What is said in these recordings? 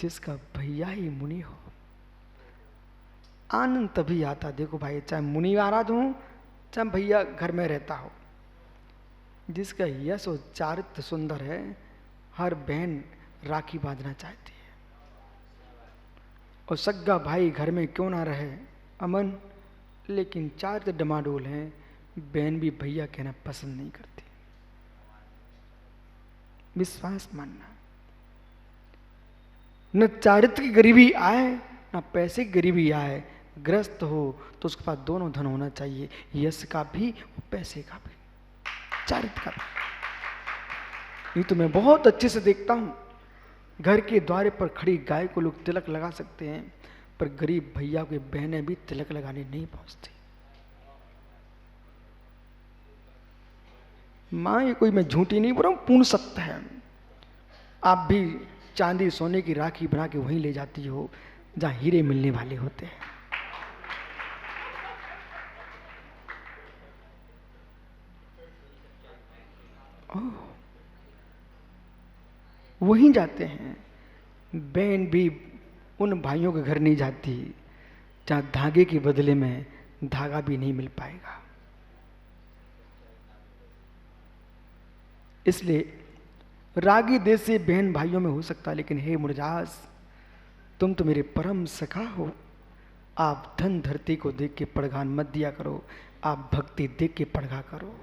जिसका भैया ही मुनि हो। आनंद तभी आता, देखो भाई, चाहे मुनि महाराज हो, चाहे भैया घर में रहता हो, जिसका यश और चारित्र सुंदर है, हर बहन राखी बांधना चाहती है। और सग्गा भाई घर में क्यों ना रहे अमन, लेकिन चारित्र डमाडोल हैं, बहन भी भैया कहना पसंद नहीं करती। विश्वास मानना, न चारित्र की गरीबी आए न पैसे की गरीबी आए, ग्रस्त हो तो उसके पास दोनों धन होना चाहिए, यश का भी और पैसे का भी, चारित्र का भी। ये तो मैं बहुत अच्छे से देखता हूं, घर के द्वारे पर खड़ी गाय को लोग तिलक लगा सकते हैं, पर गरीब भैया की बहनें भी तिलक लगाने नहीं पहुंचती। मां, ये कोई मैं झूठी नहीं बोल रहा हूं, पूर्ण सत्य है। आप भी चांदी सोने की राखी बना के वहीं ले जाती हो जहां हीरे मिलने वाले होते हैं। वहीं जाते हैं। बहन भी उन भाइयों के घर नहीं जाती जहां धागे के बदले में धागा भी नहीं मिल पाएगा। इसलिए रागी देश से बहन भाइयों में हो सकता, लेकिन हे मुरजास, तुम तो मेरे परम सखा हो। आप धन धरती को देख के पड़घान मत दिया करो, आप भक्ति देख के पड़घा करो।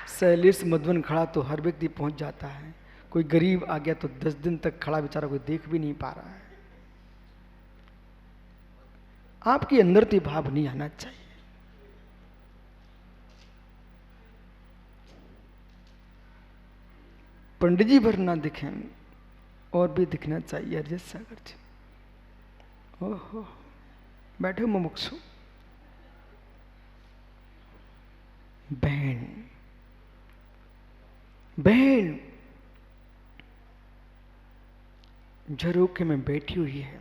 सैलिस मधुबन खड़ा तो हर व्यक्ति पहुंच जाता है, कोई गरीब आ गया तो 10 दिन तक खड़ा बेचारा कोई देख भी नहीं पा रहा है। आपके अंदर तो भाव नहीं आना चाहिए। पंडित जी भर ना दिखें, और भी दिखना चाहिए। अरिजीत सागर जी, ओहो, बैठे मुमुक्षु। बहन, बहन झरोखे में बैठी हुई है,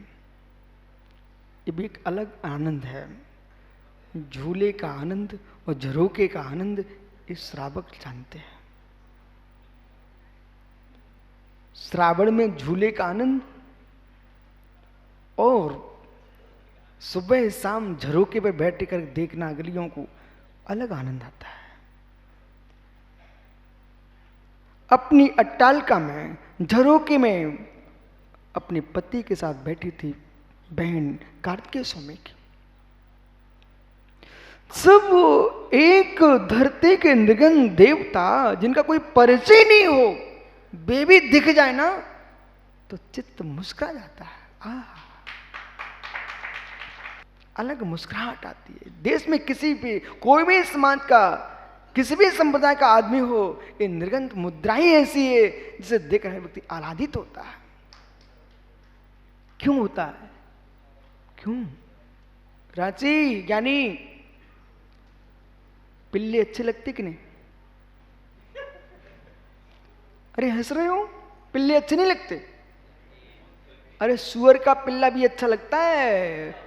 ये भी एक अलग आनंद है। झूले का आनंद और झरोखे का आनंद इस श्रावक जानते हैं। श्रावण में झूले का आनंद और सुबह शाम झरोके पर बैठ कर देखना गलियों को, अलग आनंद आता है। अपनी अट्टालिका में झरोके में अपने पति के साथ बैठी थी बहन कार्तिकेय स्वामी की। सब एक धरती के निर्गुण देवता जिनका कोई परिचय नहीं हो, वे भी दिख जाए ना तो चित्त मुस्कुरा जाता है। अलग मुस्कुराहट आती है। देश में किसी भी, कोई भी समाज का, किसी भी संप्रदाय का आदमी हो, ये निर्गंध मुद्रा ही ऐसी है जिसे देख रहे व्यक्ति आह्लादित होता है। क्यों होता है? क्यों? रांची ज्ञानी, पिल्ले अच्छे लगते कि नहीं? अरे हंस रहे हो, पिल्ले अच्छे नहीं लगते? अरे सुअर का पिल्ला भी अच्छा लगता है।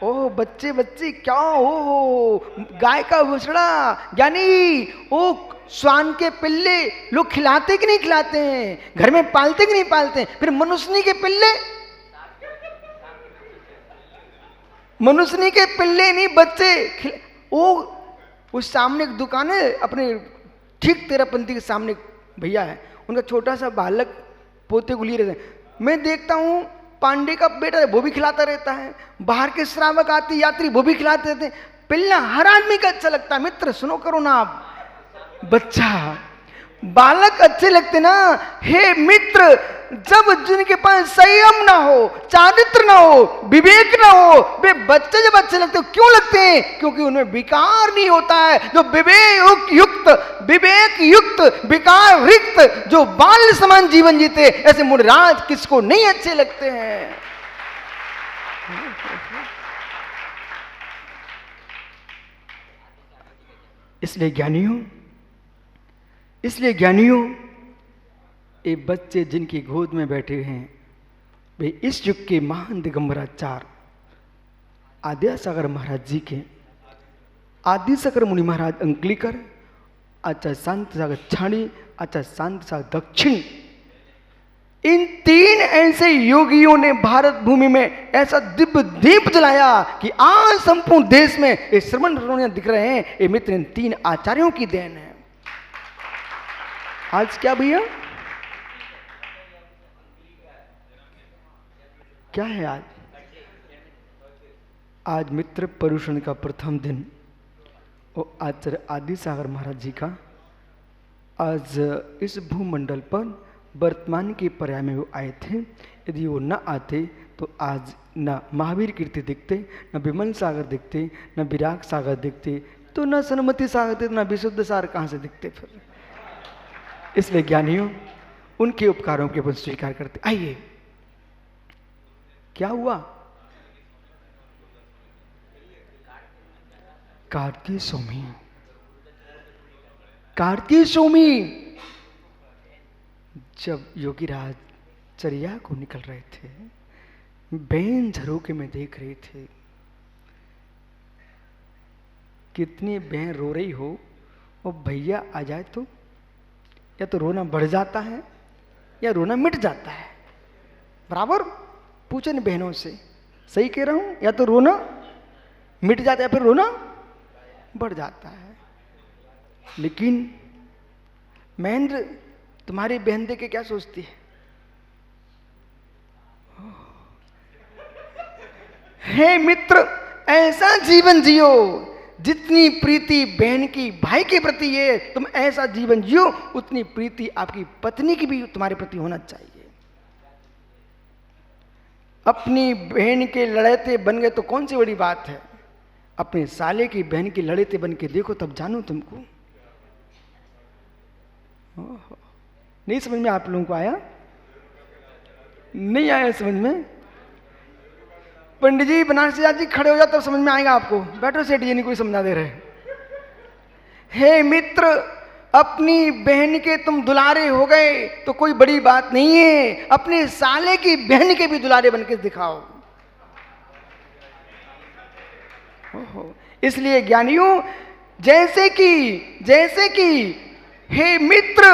ओह बच्चे बच्चे क्या हो, गाय का बछड़ा ज्ञानी, ओ श्वान के पिल्ले लोग खिलाते कि नहीं खिलाते हैं, घर में पालते कि नहीं पालते हैं? फिर मनुष्यनी के पिल्ले, मनुष्यनी के पिल्ले नहीं बच्चे उस सामने एक दुकान है अपने ठीक तेरापंथी के सामने भैया है, उनका छोटा सा बालक पोते को लिए रहते हैं। मैं देखता हूं पांडे का बेटा है वो भी खिलाता रहता है, बाहर के श्रावक आते यात्री वो भी खिलाते रहते हैं। पिल्ला हर आदमी का अच्छा लगता है। मित्र सुनो करो ना आप, बच्चा बालक अच्छे लगते ना। हे मित्र, जब जिनके पास संयम ना हो, चारित्र ना हो, विवेक ना हो, वे बच्चे जब अच्छे लगते हो, क्यों लगते हैं? क्योंकि उनमें विकार नहीं होता है। जो विवेक युक्त विकार रिक्त जो बाल समान जीवन जीते, ऐसे मुनिराज किसको नहीं अच्छे लगते हैं? इसलिए ज्ञानियों, ये बच्चे जिनकी गोद में बैठे हैं, वे इस युग के महान दिगंबराचार्य आद्यासागर महाराज जी के, आदिसागर मुनि महाराज अंकलीकर आचा शांति सागर छाणी, आचा शांति सागर दक्षिण। इन 3 ऐसे योगियों ने भारत भूमि में ऐसा दिव्य दीप जलाया कि आज संपूर्ण देश में ये श्रवण रोनिया दिख रहे हैं। ये मित्र इन 3 आचार्यों की देन है। आज क्या भैया, क्या है आज? आज मित्र पर्युषण का प्रथम दिन और आचार्य आदि सागर महाराज जी का आज इस भूमंडल पर वर्तमान के पर्याय में वो आए थे। यदि वो न आते तो आज न महावीर कीर्ति दिखते, न विमल सागर दिखते, न विराग सागर दिखते, तो न सन्मति सागर दिखते, न विशुद्ध सागर कहाँ से दिखते फिर। इसलिए ज्ञानियों उनके उपकारों के अपन स्वीकार करते। आइए, क्या हुआ? कार्तिक सोमी, कार्तिक सोमी जब योगीराज चरिया को निकल रहे थे, बहन झरोके में देख रहे थे, कितनी बहन रो रही हो और भैया आ जाए तो या तो रोना बढ़ जाता है या रोना मिट जाता है। बराबर पूछे न बहनों से, सही कह रहा हूं? या तो रोना मिट जाता है या फिर रोना बढ़ जाता है। लेकिन महेंद्र, तुम्हारी बहन देख के क्या सोचती है? हे मित्र, ऐसा जीवन जियो जितनी प्रीति बहन की भाई के प्रति है, तुम ऐसा जीवन जियो उतनी प्रीति आपकी पत्नी की भी तुम्हारे प्रति होना चाहिए। अपनी बहन के लड़ेते बन गए तो कौन सी बड़ी बात है, अपने साले की बहन की लड़ेते बन के देखो तब जानो तुमको। नहीं समझ में आप लोगों को आया? नहीं आया समझ में? पंडित जी, बनारसी जी खड़े हो जाओ तब समझ में आएगा आपको। बैठो सेठ जी, नहीं कोई समझा दे रहे। हे मित्र, अपनी बहन के तुम दुलारे हो गए तो कोई बड़ी बात नहीं है, अपने साले की बहन के भी दुलारे बन के दिखाओ। इसलिए ज्ञानियों, जैसे कि हे मित्र,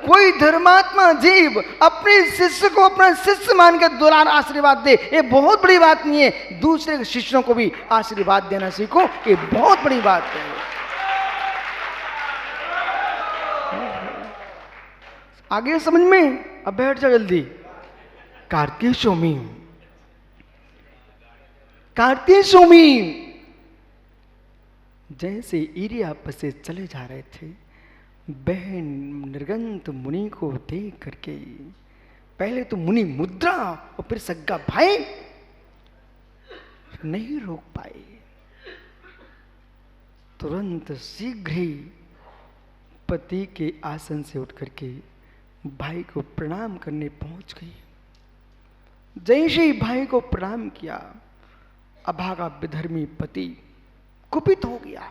कोई धर्मात्मा जीव अपने शिष्य को अपना शिष्य मानकर दुलार आशीर्वाद दे, ये बहुत बड़ी बात नहीं है। दूसरे शिष्यों को भी आशीर्वाद देना सीखो, ये बहुत बड़ी बात है। आगे समझ में? अब बैठ जाओ जल्दी। कार्तिक सोमी, कार्तिक सोमी जैसे इरिया से चले जा रहे थे, बहन निर्गंत मुनि को देख करके पहले तो मुनि मुद्रा और फिर सग्गा भाई नहीं रोक पाए, तुरंत शीघ्र ही पति के आसन से उठ करके भाई को प्रणाम करने पहुंच गई। जैसे ही भाई को प्रणाम किया, अभागा विधर्मी पति कुपित हो गया।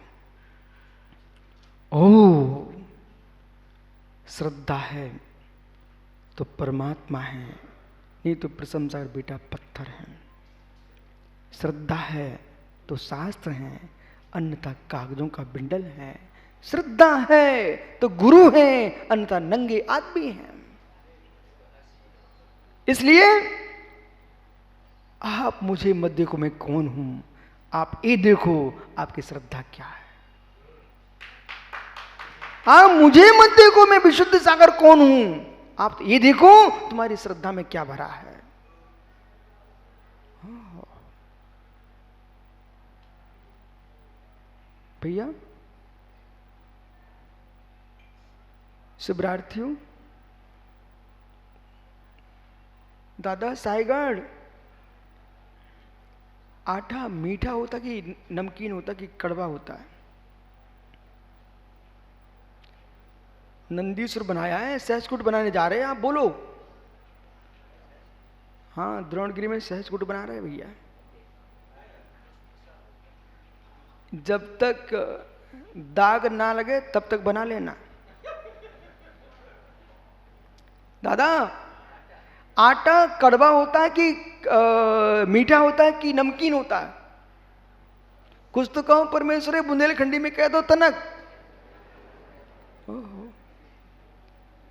ओ, श्रद्धा है तो परमात्मा है, नहीं तो प्रशंसा बेटा पत्थर है। श्रद्धा है तो शास्त्र है, अन्यथा कागजों का बिंडल है। श्रद्धा है तो गुरु है, अन्यथा नंगे आदमी हैं। इसलिए आप मुझे मत देखो मैं कौन हूं, आप ये देखो आपकी श्रद्धा क्या है। आप मुझे मत देखो मैं विशुद्ध सागर कौन हूं, आप तो ये देखो तुम्हारी श्रद्धा में क्या भरा है। भैया शिवरार्थियों, दादा साईगढ़ आटा मीठा होता कि नमकीन होता कि कड़वा होता है? नंदीश्वर बनाया है, सहजकूट बनाने जा रहे हैं आप, बोलो। हाँ, द्रोणगिरी में सहजकूट बना रहे हैं भैया। जब तक दाग ना लगे तब तक बना लेना। दादा, आटा कड़वा होता है कि मीठा होता है कि नमकीन होता है? कुछ तो कहो परमेश्वर, बुंदेलखंडी में कह दो तनक।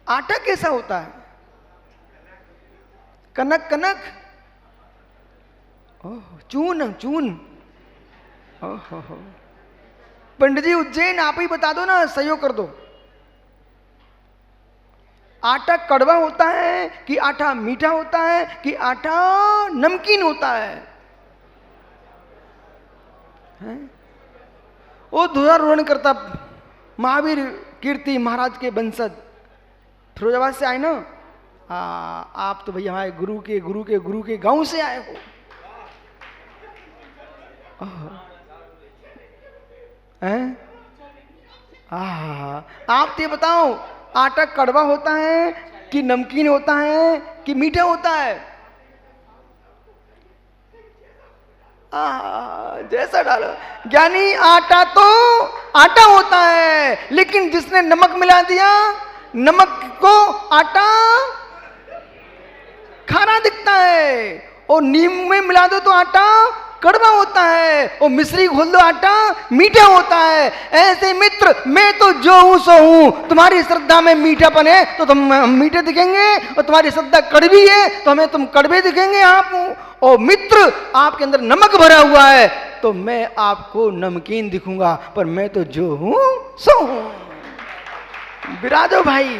आटा कैसा होता है? कनक कनक, ओह चून चून, ओहो। पंडित जी उज्जैन आप ही बता दो ना, सहयोग कर दो। आटा कड़वा होता है कि आटा मीठा होता है कि आटा नमकीन होता है? हैं? वो ध्वजारोहण करता महावीर कीर्ति महाराज के वंशज फिरोजाबाद से आए ना। आप तो भैया हमारे गुरु के गांव से आए हो। हैं? आप तो ये बताओ, आटा कड़वा होता है कि नमकीन होता है कि मीठा होता है? जैसा डालो ज्ञानी, आटा तो आटा होता है, लेकिन जिसने नमक मिला दिया, नमक को आटा खारा दिखता है, और नींबू में मिला दो तो आटा कड़वा होता है, और मिश्री घोल दो आटा मीठा होता है। ऐसे मित्र, मैं तो जो हूं सो हूं। तुम्हारी श्रद्धा में मीठापन है तो तुम मीठे दिखेंगे, और तुम्हारी श्रद्धा कड़वी है तो हमें तुम कड़वे दिखेंगे। आप और मित्र, आपके अंदर नमक भरा हुआ है तो मैं आपको नमकीन दिखूंगा, पर मैं तो जो हूं सो हूं। विराजो भाई।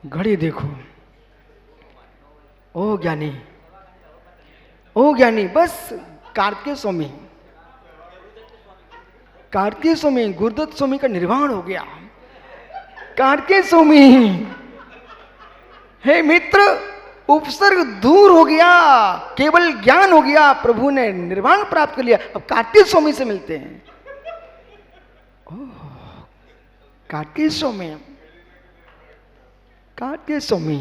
घड़ी देखो, ओ ज्ञानी, ओ ज्ञानी, बस कार्तिकेय स्वामी गुरुदत्त स्वामी का निर्वाण हो गया। कार्तिकेय स्वामी, हे मित्र, उपसर्ग दूर हो गया, केवल ज्ञान हो गया, प्रभु ने निर्वाण प्राप्त कर लिया। अब कार्तिकेय स्वामी से मिलते हैं। कार्तिकेय स्वामी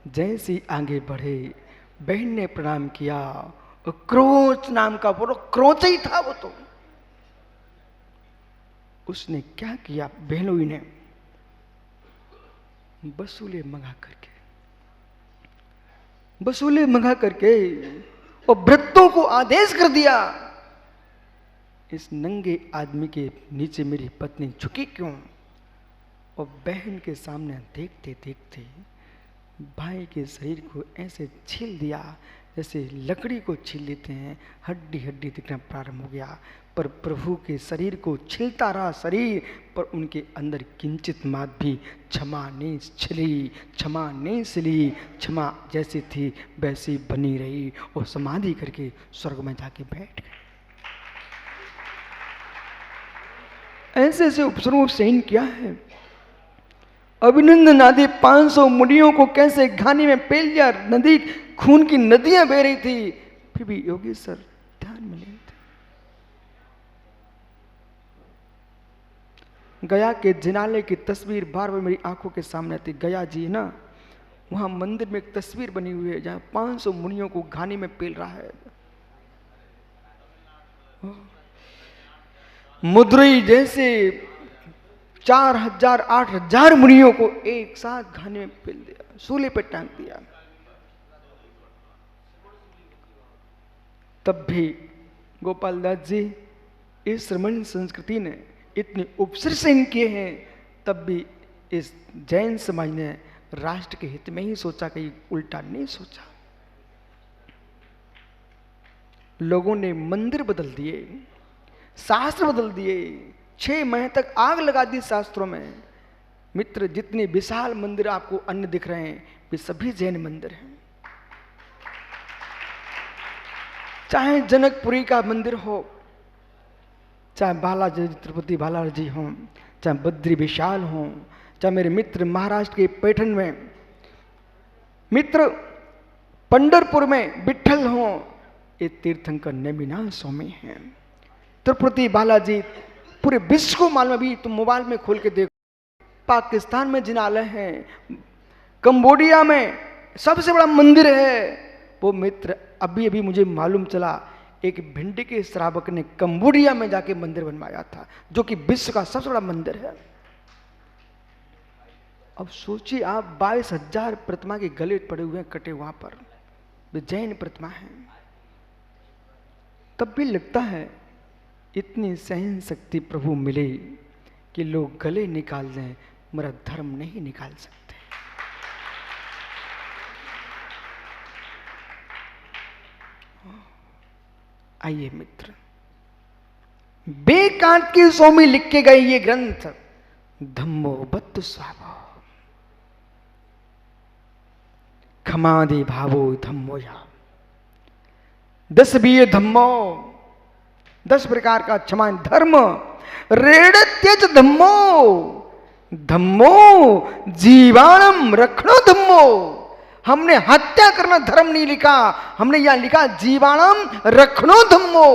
जैसे आगे बढ़े, बहन ने प्रणाम किया। क्रोच नाम का वो क्रोच ही था वो तो। उसने क्या किया? बहनोई ने वसूले मंगा करके और भृत्यों को आदेश कर दिया, इस नंगे आदमी के नीचे मेरी पत्नी झुकी क्यों? और बहन के सामने देखते देखते भाई के शरीर को ऐसे छील दिया जैसे लकड़ी को छील लेते हैं, हड्डी हड्डी दिखना प्रारंभ हो गया। पर प्रभु के शरीर को छीलता रहा शरीर, पर उनके अंदर किंचित मात भी क्षमा नहीं छिली, क्षमा नहीं सिली, क्षमा जैसी थी वैसी बनी रही, और समाधि करके स्वर्ग में जाके बैठ गए। ऐसे ऐसे उपसर्गों को सहन किया है। अभिनंदन आदि 500 मुनियों को कैसे घानी में पेल दिया, नदी खून की नदियां बह रही थी, फिर भी योगी सर ध्यान में नहीं थे। गया के जिनालय की तस्वीर बार बार मेरी आंखों के सामने आती। गया जी है ना, वहां मंदिर में एक तस्वीर बनी हुई है जहां 500 मुनियों को घानी में पेल रहा है। मुद्रई जैसे 4000 8000 मुनियों को एक साथ घाने में पेल दिया, सूली पे टांग दिया। तब भी गोपाल दास जी, इस श्रमण संस्कृति ने इतने उपसर्ग सहन किए हैं, तब भी इस जैन समाज ने राष्ट्र के हित में ही सोचा, कहीं उल्टा नहीं सोचा। लोगों ने मंदिर बदल दिए, शास्त्र बदल दिए, 6 महीने तक आग लगा दी शास्त्रों में। मित्र, जितने विशाल मंदिर आपको अन्य दिख रहे हैं, वे सभी जैन मंदिर हैं। चाहे जनकपुरी का मंदिर हो, चाहे बालाजी तिरुपति बालाजी हो, चाहे बद्री विशाल हो, चाहे मेरे मित्र महाराष्ट्र के पैठण में, मित्र पंढरपुर में विठल हो, ये तीर्थंकर नेमिनाथ स्वामी हैं। तिरुपति बालाजी पूरे विश्व को मालूम, अभी तुम मोबाइल में खोल के देखो। पाकिस्तान में जिनालय हैं, कंबोडिया में सबसे बड़ा मंदिर है वो। मित्र, अभी अभी मुझे मालूम चला, एक भिंडी के श्रावक ने कंबोडिया में जाके मंदिर बनवाया था, जो कि विश्व का सबसे बड़ा मंदिर है। अब सोचिए आप, 22,000 प्रतिमा के गले पड़े हुए हैं कटे, वहां पर वे जैन प्रतिमा है। तब भी लगता है इतनी सहन शक्ति प्रभु मिले, कि लोग गले निकाल दें, मेरा धर्म नहीं निकाल सकते। आइए मित्र, बेकांत की स्वामी लिख के गए ये ग्रंथ धम्मो बत्तु स्वाभो खमादि भावो धम्मो या 10 बीय धम्मो, 10 प्रकार का क्षमा धर्म। रेड़ त्यज धम्मो, धम्मो जीवाणम रखणो धम्मो। हमने हत्या करना धर्म नहीं लिखा, हमने यहां लिखा जीवाणम रखणो धम्मो,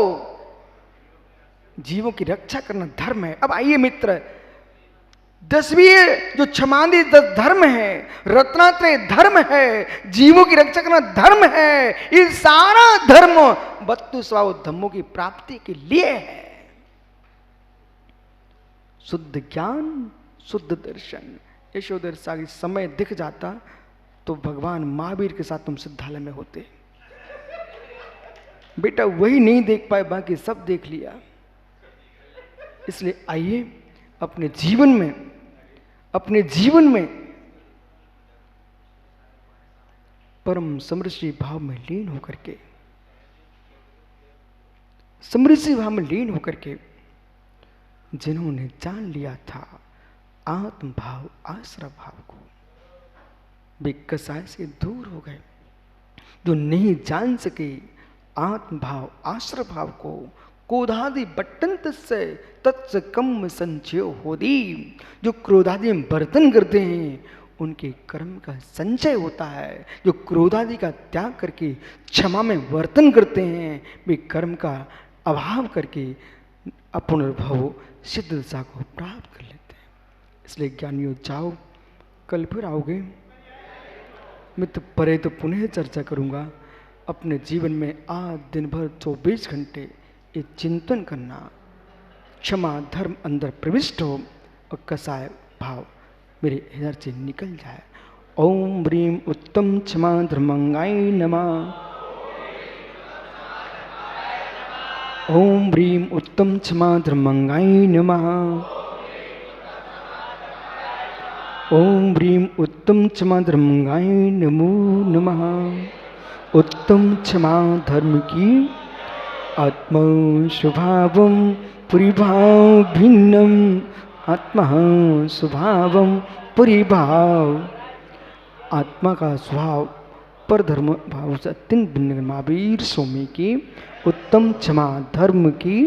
जीवों की रक्षा करना धर्म है। अब आइए मित्र, 10वीं जो क्षमादि धर्म है, रत्नात्रय धर्म है, जीवों की रक्षा करना धर्म है, ये सारा धर्म बत्तु स्वाव धम्मों की प्राप्ति के लिए है। शुद्ध ज्ञान, शुद्ध दर्शन। यशोधर सागी समय दिख जाता तो भगवान महावीर के साथ तुम सिद्धालय में होते। बेटा वही नहीं देख पाए, बाकी सब देख लिया। इसलिए आइए अपने जीवन में परम समृद्धि भाव में लीन होकर के, समृद्धि भाव में लीन होकर के जिन्होंने जान लिया था आत्म भाव आश्रय भाव को, वे कसाय से दूर हो गए। जो नहीं जान सके आत्म भाव आश्रय भाव को, क्रोधादि बट्टन तस्य तत्स कम संचय होदी। जो क्रोधादि में बर्तन करते हैं उनके कर्म का संचय होता है। जो क्रोधादि का त्याग करके क्षमा में वर्तन करते हैं वे कर्म का अभाव करके अपुनर्भव सिद्ध दशा को प्राप्त कर लेते हैं। इसलिए ज्ञानियों जाओ, कल फिर आओगे। मैं तो परे तो पुनः चर्चा करूंगा। अपने जीवन में आज दिन भर 24 घंटे ये चिंतन करना, क्षमा धर्म अंदर प्रविष्ट हो और कसाय भाव मेरे हृदय से निकल जाए। ओम ह्रीम उत्तम क्षमा धर्मंगाय नमः। ओम ह्रीम उत्तम क्षमा धर्मंगाय नमः। ओम ह्रीम उत्तम क्षमा धर्मंगाय नमो नमः। उत्तम क्षमा धर्म की आत्मा स्वभावम परिभाव भिन्नम, आत्मा स्वभावम परिभाव। आत्मा का स्वभाव पर धर्म भाव से अत्यंत भिन्न महावीर स्वामी की उत्तम क्षमा धर्म की